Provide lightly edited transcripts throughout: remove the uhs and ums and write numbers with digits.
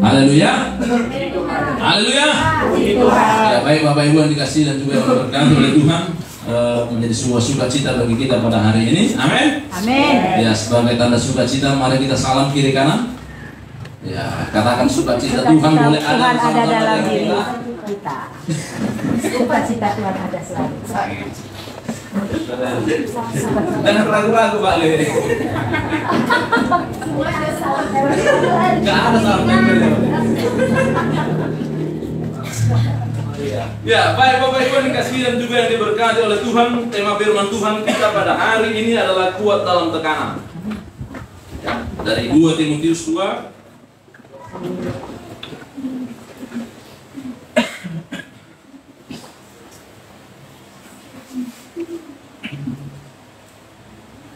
Haleluya. Haleluya. Ya, baik Bapak Ibu yang dikasih dan juga yang diberkati oleh Tuhan, menjadi sebuah sukacita bagi kita pada hari ini. Amin. Amin. Ya, sebagai tanda sukacita mari kita salam kiri kanan. Ya, katakan sukacita Tuhan boleh ada dalam diri kita. Sukacita Tuhan ada selalu. Jangan ragu-ragu Pak Le. Gak ada salam tempel. Ya, baik Bapak Ibu yang dikasihi dan juga yang diberkati oleh Tuhan, tema firman Tuhan kita pada hari ini adalah kuat dalam tekanan. Ya, dari 2 Timotius 2.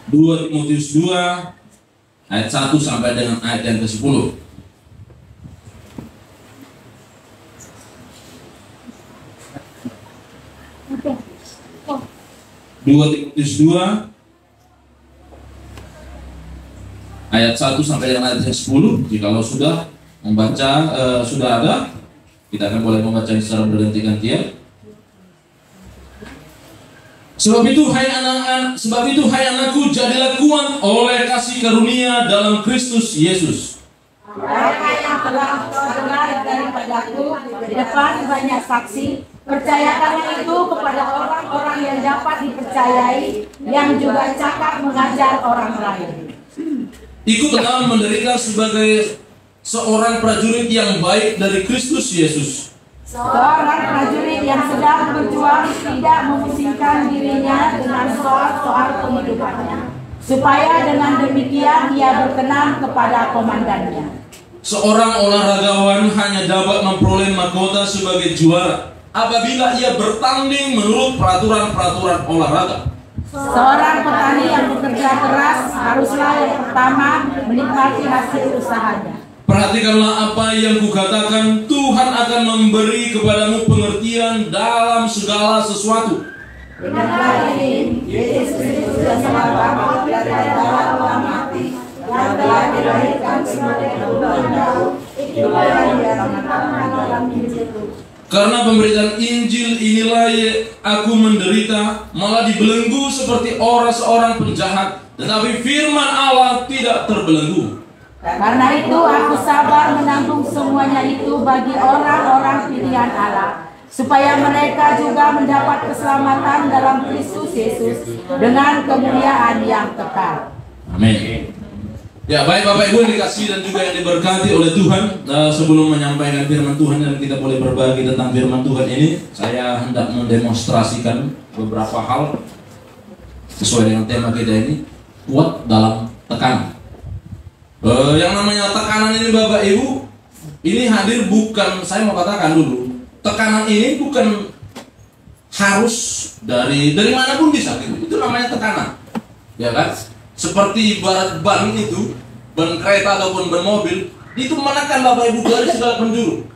Timotius 2 ayat 1 sampai dengan ayat yang ke-10. Timotius 2 ayat 1 sampai dengan ayat yang 10. Jikalau sudah membaca, sudah ada, kita akan boleh membaca secara berganti-gantian. Sebab itu hai anakku, jadilah kuat oleh kasih karunia dalam Kristus Yesus. Apa yang telah kau dengar daripadaku di depan banyak saksi, percayakanlah itu kepada orang-orang yang dapat dipercayai, yang juga cakap mengajar orang lain. Ikut dalam menderita sebagai seorang prajurit yang baik dari Kristus Yesus. Seorang prajurit yang sedang berjuang tidak memusingkan dirinya dengan soal-soal kehidupannya, supaya dengan demikian ia berkenan kepada komandannya. Seorang olahragawan hanya dapat memperoleh mahkota sebagai juara apabila ia bertanding menurut peraturan-peraturan olahraga. Seorang petani yang bekerja keras haruslah yang pertama menikmati hasil usahanya. Perhatikanlah apa yang kukatakan, Tuhan akan memberi kepadamu pengertian dalam segala sesuatu. Dengarlah ini, Yesus Kristus yang telah bangkit dari antara orang mati, dan telah dilahirkan sebagai keturunan Daud, itulah yang dikatakan dalam Injil. Karena pemberitaan Injil inilah aku menderita, malah dibelenggu seperti seorang penjahat, tetapi firman Allah tidak terbelenggu. Karena itu aku sabar menanggung semuanya itu bagi orang-orang pilihan Allah, supaya mereka juga mendapat keselamatan dalam Kristus Yesus dengan kemuliaan yang kekal. Amin. Ya, baik Bapak Ibu yang dikasihi dan juga yang diberkati oleh Tuhan, sebelum menyampaikan firman Tuhan dan kita boleh berbagi tentang firman Tuhan ini, saya hendak mendemonstrasikan beberapa hal sesuai dengan tema kita ini, kuat dalam tekanan. Yang namanya tekanan ini Bapak Ibu, ini hadir bukan, saya mau katakan dulu, tekanan ini bukan harus dari manapun bisa gitu. Itu namanya tekanan, ya kan? Seperti ibarat ban itu, ban kereta ataupun ban mobil, itu menekan Bapak Ibu dari segala penjuru.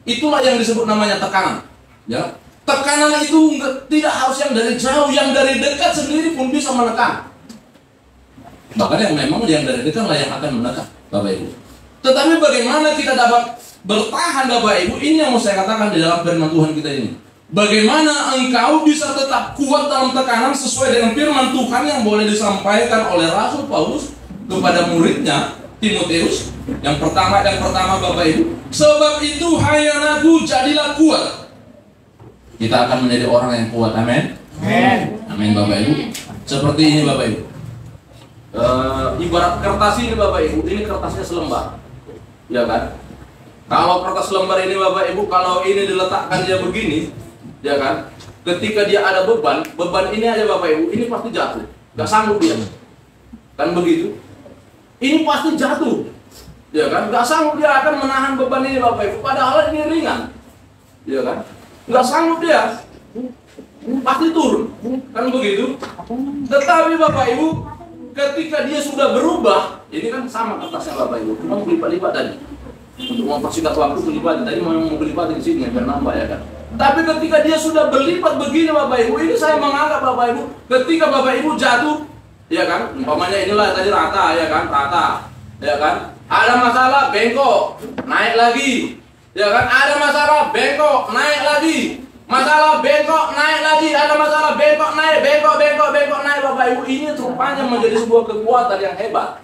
Itulah yang disebut namanya tekanan, ya. Tekanan itu tidak harus yang dari jauh, yang dari dekat sendiri pun bisa menekan. Bahkan yang memang yang dari dekat lah yang akan menekan Bapak Ibu. Tetapi bagaimana kita dapat bertahan Bapak Ibu, ini yang mau saya katakan di dalam firman Tuhan kita ini. Bagaimana engkau bisa tetap kuat dalam tekanan sesuai dengan firman Tuhan yang boleh disampaikan oleh Rasul Paulus kepada muridnya Timotius. Yang pertama Bapak Ibu, sebab itu hai anakku, jadilah kuat. Kita akan menjadi orang yang kuat, amin. Amin Bapak Ibu. Seperti ini Bapak Ibu. Ibarat kertas ini Bapak Ibu, ini kertasnya selembar, ya kan? Kalau kertas lembar ini Bapak Ibu, kalau ini diletakkan dia begini, ya kan? Ketika dia ada beban ini aja Bapak Ibu, ini pasti jatuh, nggak sanggup dia, kan begitu? Ini pasti jatuh, ya kan? Nggak sanggup dia akan menahan beban ini Bapak Ibu, padahal ini ringan, ya kan? Nggak sanggup dia, pasti turun, kan begitu? Tetapi Bapak Ibu, ketika dia sudah berubah, ini kan sama kertasnya Bapak Ibu, cuma berlipat-lipat tadi. Untuk mempersingkat waktu berlipat tadi, mau berlipat di sini biar nambah, ya kan. Tapi ketika dia sudah berlipat begini Bapak Ibu, ini saya menganggap Bapak Ibu, ketika Bapak Ibu jatuh, ya kan, umpamanya inilah tadi rata, ya kan, rata, ya kan. Ada masalah, bengkok, naik lagi. Ya kan? Ada masalah, bengkok, naik lagi. Masalah bengkok, naik lagi. Ada masalah, bengkok, naik, bengkok, naik. Bapak Ibu, ini rupanya menjadi sebuah kekuatan yang hebat.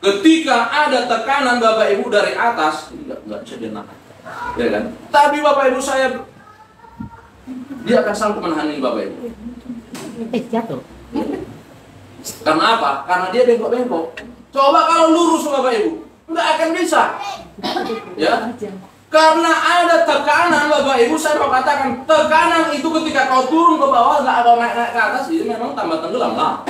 Ketika ada tekanan Bapak Ibu dari atas, enggak bisa dienakan. Ya kan? Tapi Bapak Ibu dia akan sanggup menahan ini Bapak Ibu. Jatuh. Karena apa? Karena dia bengkok-bengkok. Coba kalau lurus Bapak Ibu, nggak akan bisa. Ya. Karena ada tekanan Bapak Ibu, saya mau katakan tekanan itu ketika kau turun ke bawah, nggak kau naik ke atas, itu memang tambah tenggelam lah.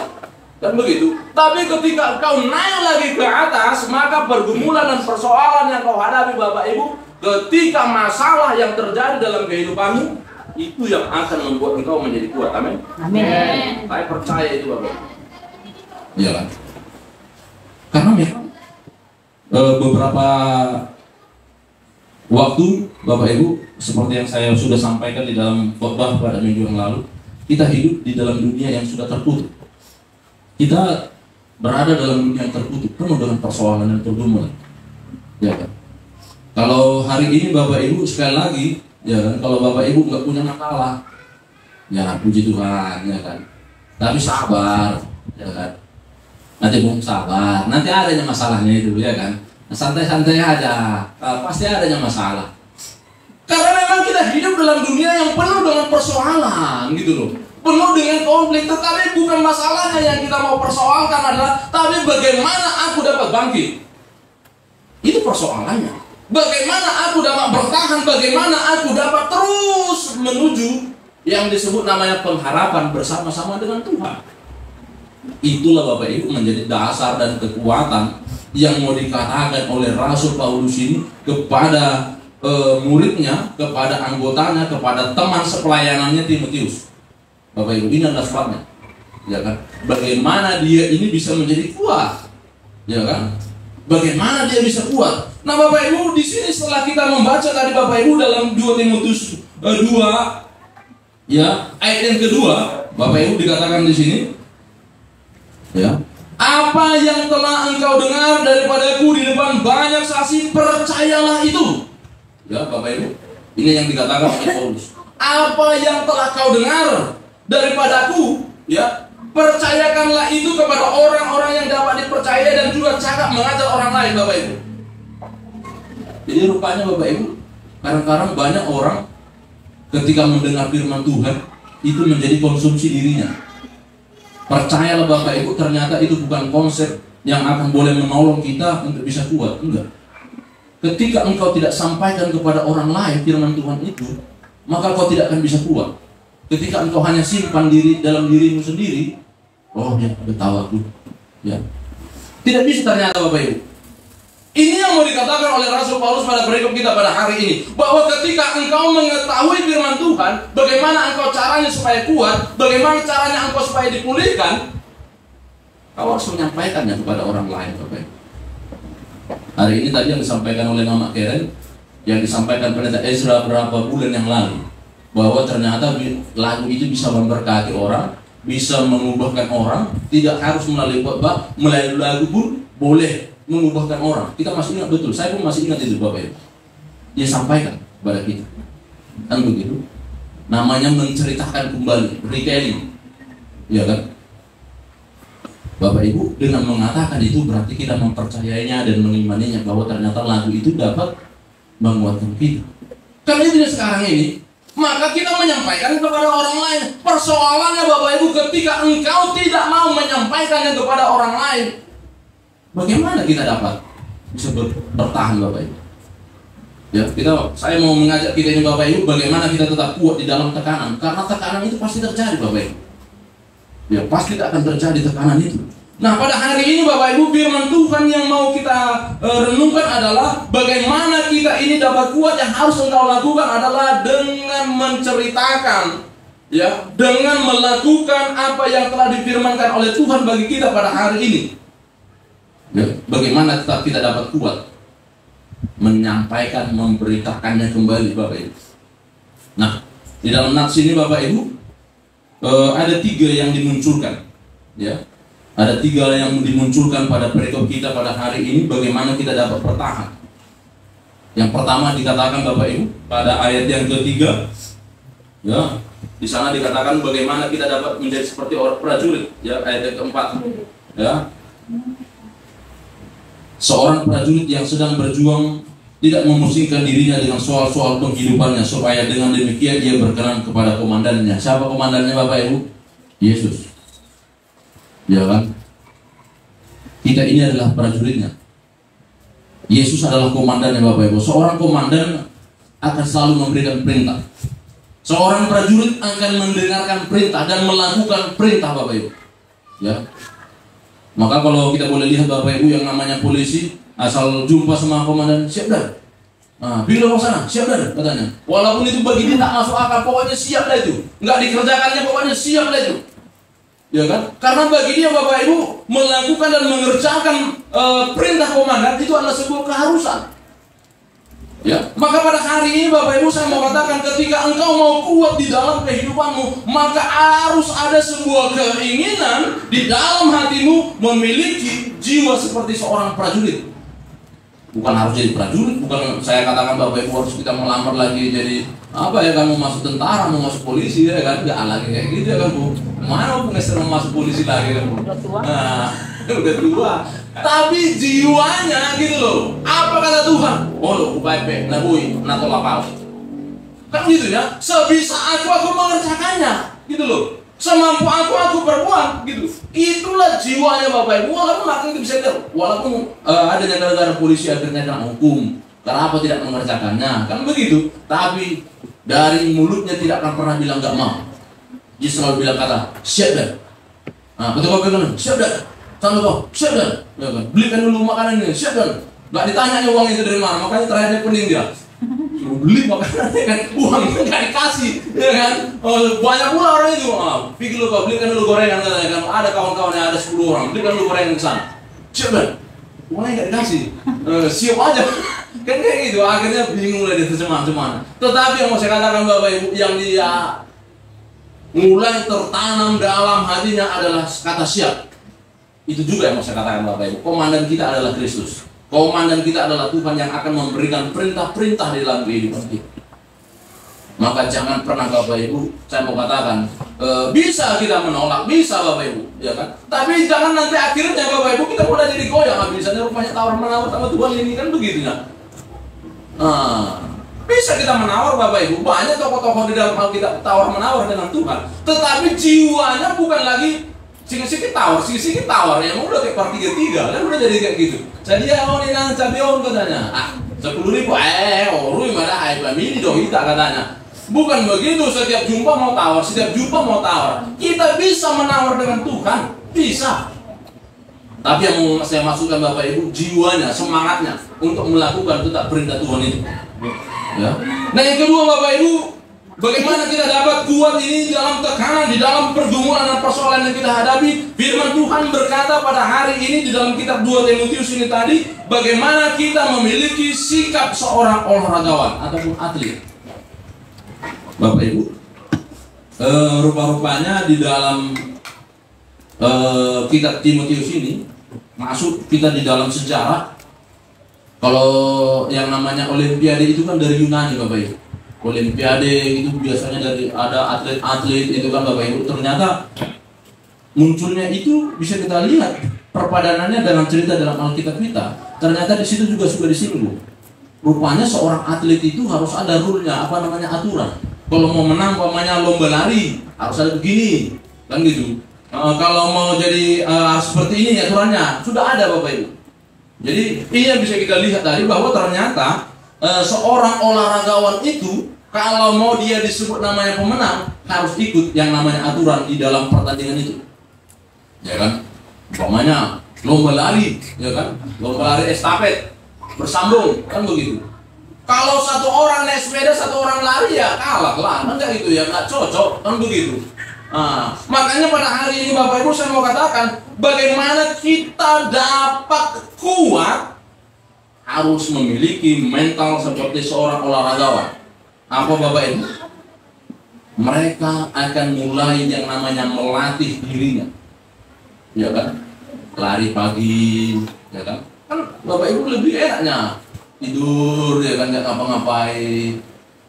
Dan begitu. Tapi ketika kau naik lagi ke atas, maka pergumulan dan persoalan yang kau hadapi Bapak Ibu, ketika masalah yang terjadi dalam kehidupanmu, itu yang akan membuat engkau menjadi kuat. Amin. Amin. Saya percaya itu Bapak Ibu. Iya kan? Karena memang beberapa waktu Bapak Ibu, seperti yang saya sudah sampaikan di dalam khotbah pada minggu yang lalu, kita hidup di dalam dunia yang sudah tertutup. Kita berada dalam dunia yang tertutup, penuh dengan persoalan dan pergumulan. Ya kan? Kalau hari ini Bapak Ibu sekali lagi, ya kan, kalau Bapak Ibu nggak punya masalah, ya puji Tuhan, ya kan. Tapi sabar, ya kan. Nanti belum sabar, nanti adanya masalahnya itu, ya kan. Santai-santai aja, pasti adanya masalah. Karena memang kita hidup dalam dunia yang penuh dengan persoalan, gitu loh. Penuh dengan konflik, tetapi bukan masalahnya yang kita mau persoalkan adalah, tapi bagaimana aku dapat bangkit. Itu persoalannya. Bagaimana aku dapat bertahan, bagaimana aku dapat terus menuju yang disebut namanya pengharapan bersama-sama dengan Tuhan. Itulah Bapak Ibu menjadi dasar dan kekuatan yang mau dikatakan oleh Rasul Paulus ini kepada muridnya, kepada anggotanya, kepada teman sepelayanannya Timotius. Bapak Ibu, ini adalah sebabnya, ya kan? Bagaimana dia ini bisa menjadi kuat, ya kan? Bagaimana dia bisa kuat? Nah Bapak Ibu, di sini setelah kita membaca tadi Bapak Ibu dalam 2 Timotius 2, ya ayat yang kedua, Bapak Ibu dikatakan di sini, ya, apa yang telah engkau dengar daripadaku di depan banyak saksi, percayalah itu. Ya Bapak Ibu, ini yang dikatakan oleh Paulus. Apa yang telah kau dengar daripadaku, ya, percayakanlah itu kepada orang-orang yang dapat dipercaya dan juga cakap mengajar orang lain Bapak Ibu. Jadi rupanya Bapak Ibu, kadang-kadang banyak orang ketika mendengar firman Tuhan itu menjadi konsumsi dirinya. Percayalah Bapak Ibu, ternyata itu bukan konsep yang akan boleh menolong kita untuk bisa kuat. Enggak. Ketika engkau tidak sampaikan kepada orang lain firman Tuhan itu, maka kau tidak akan bisa kuat. Ketika engkau hanya simpan diri dalam dirimu sendiri, oh ya, betapa aku, ya, tidak bisa ternyata Bapak Ibu. Ini yang mau dikatakan oleh Rasul Paulus pada perikop kita pada hari ini, bahwa ketika engkau mengetahui firman Tuhan, bagaimana engkau caranya supaya kuat, bagaimana caranya engkau supaya dipulihkan, kau harus menyampaikannya kepada orang lain Bapak Ibu. Hari ini tadi yang disampaikan oleh Mama Karen, yang disampaikan pendeta Ezra beberapa bulan yang lalu, bahwa ternyata lagu itu bisa memberkati orang, bisa mengubahkan orang, tidak harus melalui khotbah, melalui lagu pun boleh mengubahkan orang. Kita masih ingat betul, saya pun masih ingat itu Bapak Ibu. Dia sampaikan kepada kita, kan begitu. Namanya menceritakan kembali, retelling, ya kan. Bapak Ibu, dengan mengatakan itu berarti kita mempercayainya dan mengimaninya bahwa ternyata lagu itu dapat menguatkan kita. Karena itu sekarang ini, maka kita menyampaikan kepada orang lain. Persoalannya Bapak Ibu, ketika engkau tidak mau menyampaikannya kepada orang lain, bagaimana kita dapat bisa bertahan Bapak Ibu? Ya, saya mau mengajak kita ini Bapak Ibu, bagaimana kita tetap kuat di dalam tekanan. Karena tekanan itu pasti terjadi Bapak Ibu. Ya, pasti akan terjadi tekanan itu. Nah, pada hari ini Bapak Ibu, firman Tuhan yang mau kita renungkan adalah bagaimana kita ini dapat kuat. Yang harus engkau lakukan adalah dengan menceritakan, ya, dengan melakukan apa yang telah difirmankan oleh Tuhan bagi kita pada hari ini. Ya, bagaimana tetap kita dapat kuat menyampaikan, memberitakannya kembali Bapak Ibu. Nah, di dalam nats ini Bapak Ibu ada 3 yang dimunculkan, ya. Ada 3 yang dimunculkan pada perikop kita pada hari ini, bagaimana kita dapat bertahan. Yang pertama dikatakan Bapak Ibu pada ayat yang ketiga, ya, di sana dikatakan bagaimana kita dapat menjadi seperti orang prajurit, ya, ayat yang keempat, ya. Seorang prajurit yang sedang berjuang tidak memusingkan dirinya dengan soal-soal penghidupannya, supaya dengan demikian dia berkenan kepada komandannya. Siapa komandannya Bapak Ibu? Yesus. Ya kan? Kita ini adalah prajuritnya. Yesus adalah komandannya Bapak Ibu. Seorang komandan akan selalu memberikan perintah. Seorang prajurit akan mendengarkan perintah dan melakukan perintah Bapak Ibu. Ya. Maka kalau kita boleh lihat Bapak Ibu, yang namanya polisi asal jumpa sama komandan, siap dah. Pergi ke sana, siap dah katanya. Walaupun itu bagi dia tak masuk akal, pokoknya siap dah itu. Enggak dikerjakannya, pokoknya siap dah itu. Ya kan? Karena bagi dia Bapak Ibu, melakukan dan mengerjakan perintah komandan itu adalah sebuah keharusan. Ya, maka pada hari ini Bapak Ibu saya mau katakan, ketika engkau mau kuat di dalam kehidupanmu, maka harus ada sebuah keinginan di dalam hatimu memiliki jiwa seperti seorang prajurit. Bukan harus jadi prajurit, bukan saya katakan Bapak Ibu harus kita melamar lagi jadi apa ya, kamu masuk tentara, mau masuk polisi ya kan, enggak lagi kayak gitu ya kan Bu. Mana pengeser mau masuk polisi lagi kan Bu. Nah, udah tua. Tapi jiwanya gitu loh. Apa kata Tuhan? Oh lo, baik-baik, nabui, natolak kau. Kan gitu ya. Sebisa aku mengerjakannya, gitu loh. Semampu aku berbuat, gitu. Itulah jiwanya Bapak Ibu. Walaupun aku itu bisa lihat, walaupun ada negara-negara polisi akhirnya kena hukum, kenapa tidak mengerjakannya? Kan begitu. Tapi dari mulutnya tidak akan pernah bilang gak mau. Dia selalu bilang kata siap dah. Nah, betul Bapak Ibu, siap dah. Sama kau, siap dan, ya kan? Belikan dulu makanan ini, siap dan. Gak ditanya uang itu dari mana, makanya terakhir dia pening dia. Suruh beli makanannya kan, uang gak dikasih, ya kan? Banyak pula orang itu. Pikir lu kau, belikan dulu gorengan katanya kan. Ada kawan-kawannya, ada 10 orang, belikan dulu gorengan ke sana. Siap dan, uangnya gak dikasih. Siap aja. Kan kayak gitu, akhirnya bingung lah dia tercemar-cemar. Tetapi yang mau saya katakan Bapak Ibu, yang dia mulai tertanam dalam hatinya adalah kata siap. Itu juga yang mau saya katakan Bapak Ibu. Komandan kita adalah Kristus. Komandan kita adalah Tuhan yang akan memberikan perintah-perintah di dalam kehidupan kita. Maka jangan pernah Bapak Ibu, saya mau katakan, bisa kita menolak, bisa Bapak Ibu, ya kan? Tapi jangan nanti akhirnya Bapak Ibu kita mulai jadi goyang. Misalnya rupanya tawar-menawar sama Tuhan ini kan begitu ya. Bisa kita menawar Bapak Ibu. Banyak tokoh-tokoh di dalam Alkitab tawar-menawar dengan Tuhan. Tetapi jiwanya bukan lagi sikit-sikit tawar, yang udah kayak part 3-3 kan udah jadi kayak gitu. Jadi ya ini nang cabion katanya. 10.000 orui mana ai pamili do kita katanya. Bukan begitu, setiap jumpa mau tawar. Kita bisa menawar dengan Tuhan, bisa. Tapi yang mau saya masukkan Bapak Ibu, jiwanya, semangatnya untuk melakukan tetap perintah Tuhan itu. Ya. Nah yang kedua Bapak Ibu, bagaimana kita dapat kuat ini dalam tekanan, di dalam pergumulan dan persoalan yang kita hadapi? Firman Tuhan berkata pada hari ini di dalam kitab 2 Timotius ini tadi, bagaimana kita memiliki sikap seorang olahragawan ataupun atlet. Bapak Ibu, rupa-rupanya di dalam kitab Timotius ini masuk kita di dalam sejarah. Kalau yang namanya Olimpiade itu kan dari Yunani Bapak Ibu. Olimpiade itu biasanya dari ada atlet-atlet itu kan Bapak Ibu. Ternyata munculnya itu bisa kita lihat perpadanannya dengan cerita dalam Alkitab kita. Ternyata di situ juga sudah disinggung. Rupanya seorang atlet itu harus ada rule-nya, apa namanya, aturan. Kalau mau menang umpamanya lomba lari harus ada begini, kan gitu. Kalau mau jadi seperti ini aturannya sudah ada Bapak Ibu. Jadi ini yang bisa kita lihat tadi bahwa ternyata seorang olahragawan itu kalau mau dia disebut namanya pemenang harus ikut yang namanya aturan di dalam pertandingan itu, ya kan? Umpamanya lomba lari, ya kan? Lomba lari estafet bersambung, kan begitu. Kalau satu orang naik sepeda, satu orang lari ya kalah lah, kan gitu ya, nggak cocok, kan begitu. Makanya pada hari ini Bapak Ibu saya mau katakan, bagaimana kita dapat kuat harus memiliki mental seperti seorang olahragawan. Apa Bapak Ibu? Mereka akan mulai yang namanya melatih dirinya, ya kan? lari pagi, ya kan? Kan Bapak Ibu lebih enaknya tidur, ya kan, nggak ngapa-ngapain.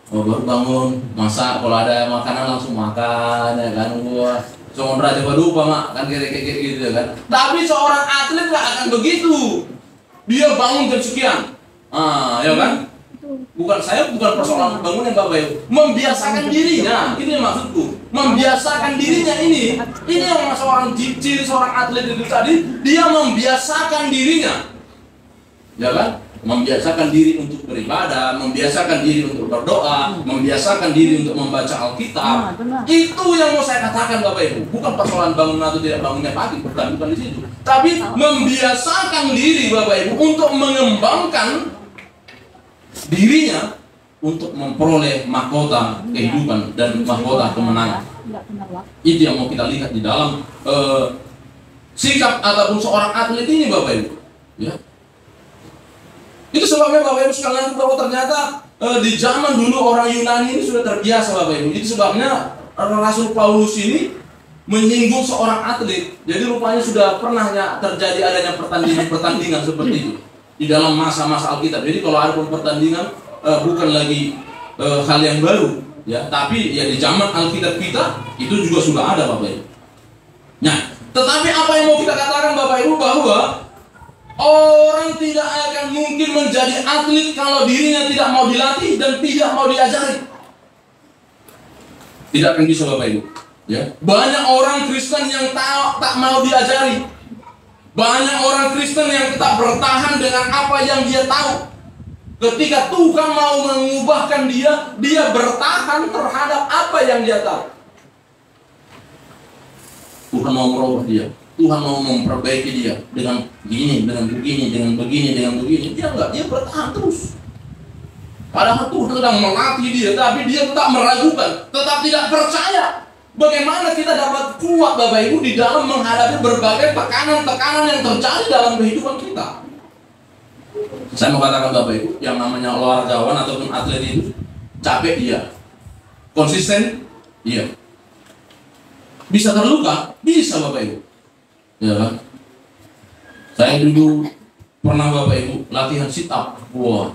Baru bangun, masak, kalau ada makanan langsung makan, ya kan? Wah, cuma raja lupa mak, kan kayak gitu, ya kan? Tapi seorang atlet nggak akan begitu. Dia bangun jam sekian, ya kan? Bukan persoalan bangun yang Bapak Ibu, membiasakan dirinya, ini yang maksudku, membiasakan dirinya ini yang seorang ciri seorang atlet itu tadi, dia membiasakan dirinya, ya kan? Membiasakan diri untuk beribadah, membiasakan diri untuk berdoa, membiasakan diri untuk membaca Alkitab. Itu yang mau saya katakan Bapak Ibu, bukan persoalan bangun atau tidak bangunnya pagi, bukan di situ. Tapi membiasakan diri Bapak Ibu untuk mengembangkan dirinya untuk memperoleh mahkota kehidupan dan mahkota kemenangan. Itu yang mau kita lihat di dalam sikap ataupun seorang atlet ini Bapak Ibu, ya. Itu sebabnya Bapak Ibu sekalian bahwa ternyata di zaman dulu orang Yunani ini sudah terbiasa Bapak Ibu. Itu sebabnya Rasul Paulus ini menyinggung seorang atlet. Jadi rupanya sudah pernah terjadi adanya pertandingan seperti itu di dalam masa-masa Alkitab. Jadi kalau ada pertandingan bukan lagi hal yang baru, ya. Tapi ya di zaman Alkitab kita itu juga sudah ada Bapak Ibu. Nah, tetapi apa yang mau kita katakan Bapak Ibu, bahwa orang tidak akan mungkin menjadi atlet kalau dirinya tidak mau dilatih dan tidak mau diajari. Tidak akan bisa Bapak Ibu. Ya. Banyak orang Kristen yang tak mau diajari. Banyak orang Kristen yang tetap bertahan dengan apa yang dia tahu. Ketika Tuhan mau mengubahkan dia bertahan terhadap apa yang dia tahu. Tuhan mau merubah dia, Tuhan mau memperbaiki dia dengan begini, dengan begini. Dia enggak, dia bertahan terus. Padahal Tuhan sedang melatih dia, tapi dia tetap meragukan, tetap tidak percaya. Bagaimana kita dapat kuat Bapak Ibu di dalam menghadapi berbagai tekanan-tekanan yang terjadi dalam kehidupan kita? Saya mau katakan Bapak Ibu, yang namanya olahragawan ataupun atlet itu capek iya, konsisten iya, bisa terluka bisa Bapak Ibu, ya kan? Saya dulu pernah Bapak Ibu latihan sit up,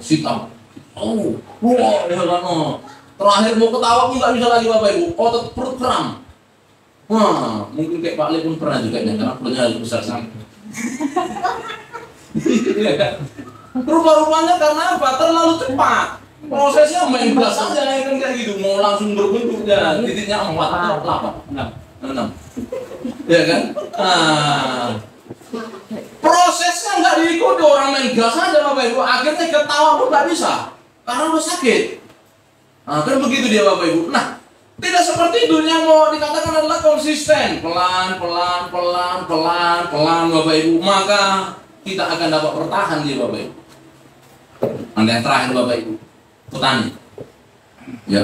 sit up, ya kan? Terakhir mau ketawa pun nggak bisa lagi Bapak Ibu, otot perut kram. Wah, mungkin kayak Pak Le pun pernah juga, karena perutnya lebih besar sampai. Rupa-rupanya karena apa? Terlalu cepat. Prosesnya main gas aja kan kayak gitu, mau langsung berbentuk dan titiknya 4 atau 8, 6. Ya kan? Prosesnya nggak diikuti, orang main gas aja Bapak Ibu. Akhirnya ketawa pun nggak bisa karena udah sakit. Kan begitu dia Bapak Ibu. Nah, tidak seperti itu. Yang mau dikatakan adalah konsisten, pelan Bapak Ibu. Maka kita akan dapat bertahan dia Bapak Ibu. Anda yang terakhir Bapak Ibu, petani. Ya,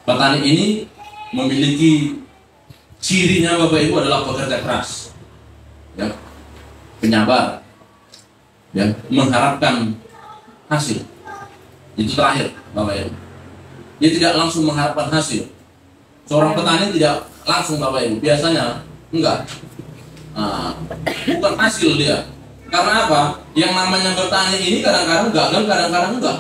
petani ini memiliki cirinya Bapak Ibu adalah pekerja keras, ya, penyabar, ya, mengharapkan hasil. Itu terakhir Bapak Ibu. Dia tidak langsung mengharapkan hasil. Seorang petani tidak langsung Bapak Ibu, biasanya enggak. Bukan hasil dia. Karena apa? Yang namanya bertani ini kadang-kadang gagal, kadang-kadang enggak.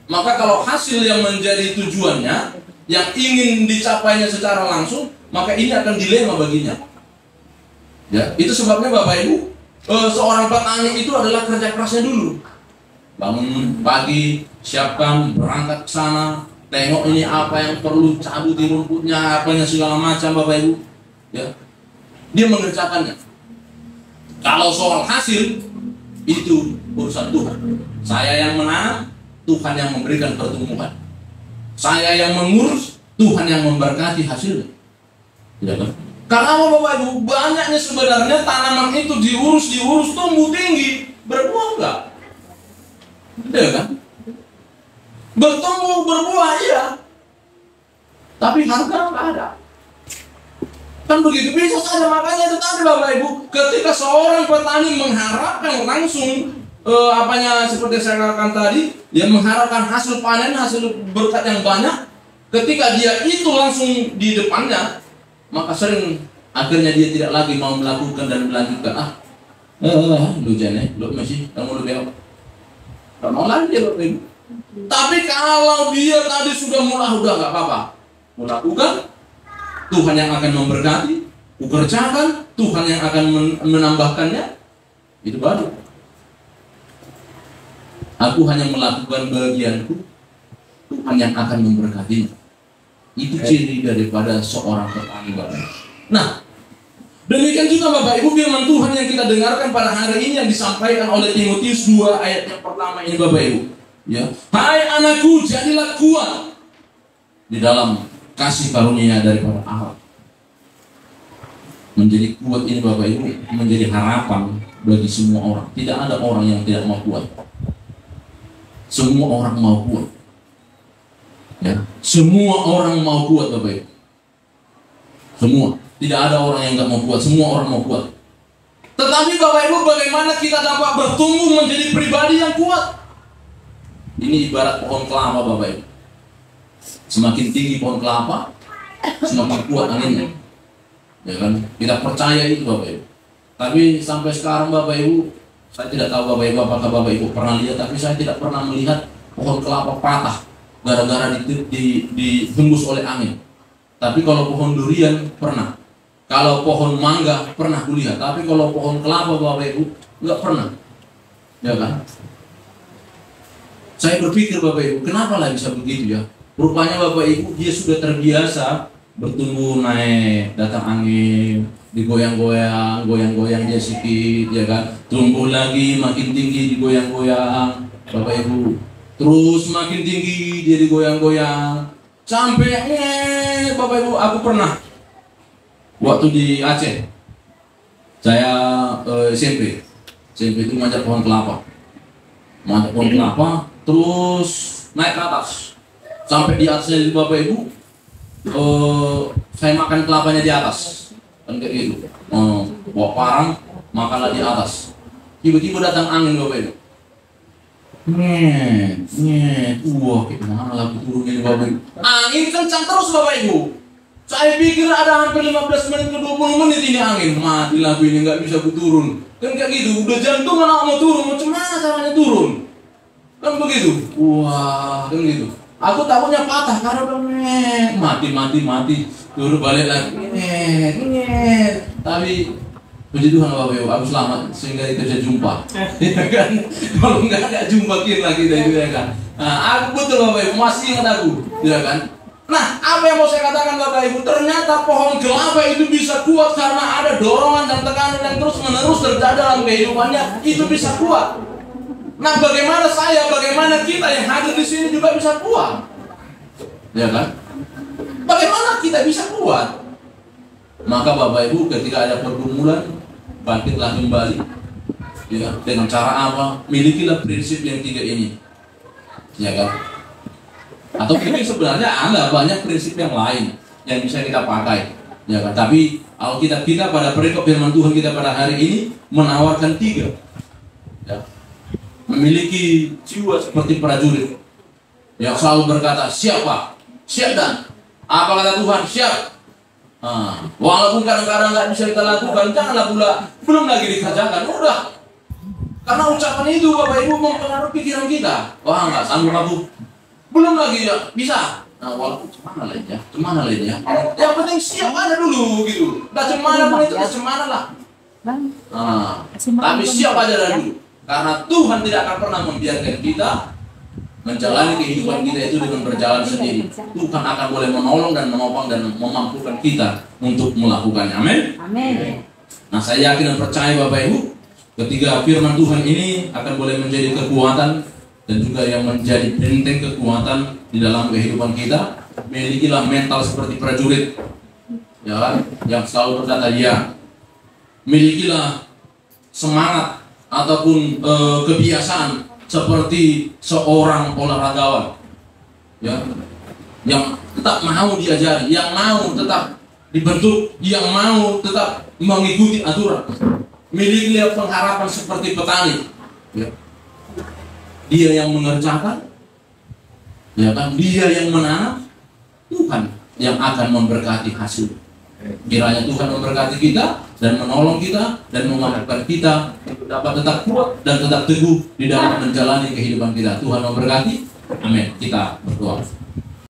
Maka kalau hasil yang menjadi tujuannya, yang ingin dicapainya secara langsung, maka ini akan dilema baginya. Ya, itu sebabnya Bapak Ibu, seorang petani itu adalah kerja kerasnya dulu. Bangun pagi, siapkan, berangkat ke sana, tengok ini apa yang perlu, cabut di rumputnya, apanya segala macam Bapak Ibu. Ya, dia mengerjakannya. Kalau soal hasil, itu urusan Tuhan. Saya yang menanam, Tuhan yang memberikan pertumbuhan. Saya yang mengurus, Tuhan yang memberkati hasilnya. Tidak kan? Karena Bapak Ibu, banyaknya sebenarnya tanaman itu diurus, tumbuh tinggi, berbuah enggak? Iya kan? Bertumbuh, berbuah iya, tapi harga enggak ada. Kan begitu bisa saja. Makanya itu tadi Bapak Ibu, ketika seorang petani mengharapkan langsung seperti saya katakan tadi, dia mengharapkan hasil panen, hasil berkat yang banyak. Ketika dia itu langsung di depannya, maka sering akhirnya dia tidak lagi mau melakukan dan melanjutkan. Lu jane, lu masih kamu lu belok. Mau lagi lu. Tapi kalau dia tadi sudah mulai, udah nggak apa-apa. Melakukan, Tuhan yang akan memberkati. Kukerjakan, Tuhan yang akan menambahkannya. Itu baru. Aku hanya melakukan bagianku, Tuhan yang akan memberkatinya. Itu ciri daripada seorang petani, Bapak. Nah, demikian juga Bapak Ibu firman Tuhan yang kita dengarkan pada hari ini yang disampaikan oleh Timotius 2 ayat yang pertama ini Bapak Ibu. Ya, hai anakku, jadilah kuat di dalam kasih karunia daripada Allah. Menjadi kuat ini Bapak Ibu menjadi harapan bagi semua orang. Tidak ada orang yang tidak mau kuat. Semua orang mau kuat. Ya, semua orang mau kuat Bapak Ibu. Semua. Tidak ada orang yang nggak mau kuat. Semua orang mau kuat. Tetapi Bapak Ibu, bagaimana kita dapat bertumbuh menjadi pribadi yang kuat? Ini ibarat pohon kelapa Bapak Ibu. Semakin tinggi pohon kelapa, semakin kuat anginnya. Ya kan? Kita percaya itu Bapak Ibu. Tapi sampai sekarang Bapak Ibu, saya tidak tahu Bapak Ibu apakah Bapak Ibu pernah lihat, tapi saya tidak pernah melihat pohon kelapa patah gara-gara ditembus oleh angin. Tapi kalau pohon durian pernah. Kalau pohon mangga pernah kulihat. Tapi kalau pohon kelapa Bapak Ibu nggak pernah. Ya kan? Saya berpikir Bapak Ibu, kenapa lah bisa begitu ya? Rupanya Bapak Ibu dia sudah terbiasa bertumbuh naik, datang angin, digoyang-goyang, goyang-goyang dia sedikit, ya kan? Tumbuh lagi, makin tinggi digoyang-goyang, Bapak Ibu. Terus makin tinggi dia digoyang-goyang, sampai Bapak Ibu, aku pernah waktu di Aceh, saya SMP itu manjat pohon kelapa, terus naik ke atas, sampai di atasnya Bapak Ibu. Saya makan kelapanya di atas, kan kayak gitu. Bawa parang, makanlah di atas. Tiba-tiba datang angin Bapak Ibu. Wah, gimana lah turunnya Bapak Ibu. Angin kencang terus Bapak Ibu. Saya pikir ada hampir 15 menit ke 20 menit ini angin. Mati lah ini nggak bisa turun. Kan kayak gitu. Udah jantung anak mau turun, macam mana caranya turun? Kan begitu. Wah, kan gitu. Aku takutnya patah karena udah mati. Turun balik lagi. Tapi puji Tuhan Bapak Ibu, aku selamat sehingga kita bisa jumpa. Ya kan? Kalau nggak jumpa lagi dari ya kan. Nah, aku betul Bapak Ibu masih ingat aku, ya kan? Nah, apa yang mau saya katakan Bapak Ibu? Ternyata pohon kelapa itu bisa kuat karena ada dorongan dan tekanan yang terus menerus terjadi dalam kehidupannya. Itu bisa kuat. Nah, bagaimana kita yang hadir di sini juga bisa kuat? Ya kan? Bagaimana kita bisa kuat? Maka Bapak Ibu ketika ada pergumulan, bangkitlah kembali. Ya, dengan cara apa? Milikilah prinsip yang 3 ini. Ya kan? Atau mungkin sebenarnya ada banyak prinsip yang lain yang bisa kita pakai. Ya kan? Tapi Alkitab kita pada perikop firman Tuhan kita pada hari ini menawarkan 3. Ya. Memiliki jiwa seperti prajurit yang selalu berkata, siap Pak, siap Dan. Apa kata Tuhan? Siap. Walaupun kadang-kadang nggak bisa kita lakukan, janganlah pula belum lagi dikerjakan. Udah, karena ucapan itu Bapak Ibu mempengaruhi pikiran kita. Wah, nggak sanggup aku, belum lagi ya bisa. Nah, walaupun cemana lah ya. Yang penting siap ada dulu gitu. Nggak cemana pun itu cemana lah. Tapi siap aja dulu. Karena Tuhan tidak akan pernah membiarkan kita menjalani kehidupan kita itu dengan berjalan sendiri. Tuhan akan boleh menolong dan menopang dan memampukan kita untuk melakukannya. Amin. Amin. Nah, saya yakin dan percaya Bapak Ibu, ketika firman Tuhan ini akan boleh menjadi kekuatan dan juga yang menjadi benteng kekuatan di dalam kehidupan kita. Milikilah mental seperti prajurit, ya kan? Yang selalu berkata ya. Milikilah semangat ataupun kebiasaan seperti seorang olahragawan, ya, yang tetap mau diajari, yang mau tetap dibentuk, yang mau tetap mengikuti aturan. Milikilah pengharapan seperti petani, ya. Dia yang mengerjakan, ya kan, dia yang menanam, Tuhan yang akan memberkati hasil. Kiranya Tuhan memberkati kita dan menolong kita dan memampukan kita untuk dapat tetap kuat dan tetap teguh di dalam menjalani kehidupan kita. Tuhan memberkati. Amin. Kita berdoa.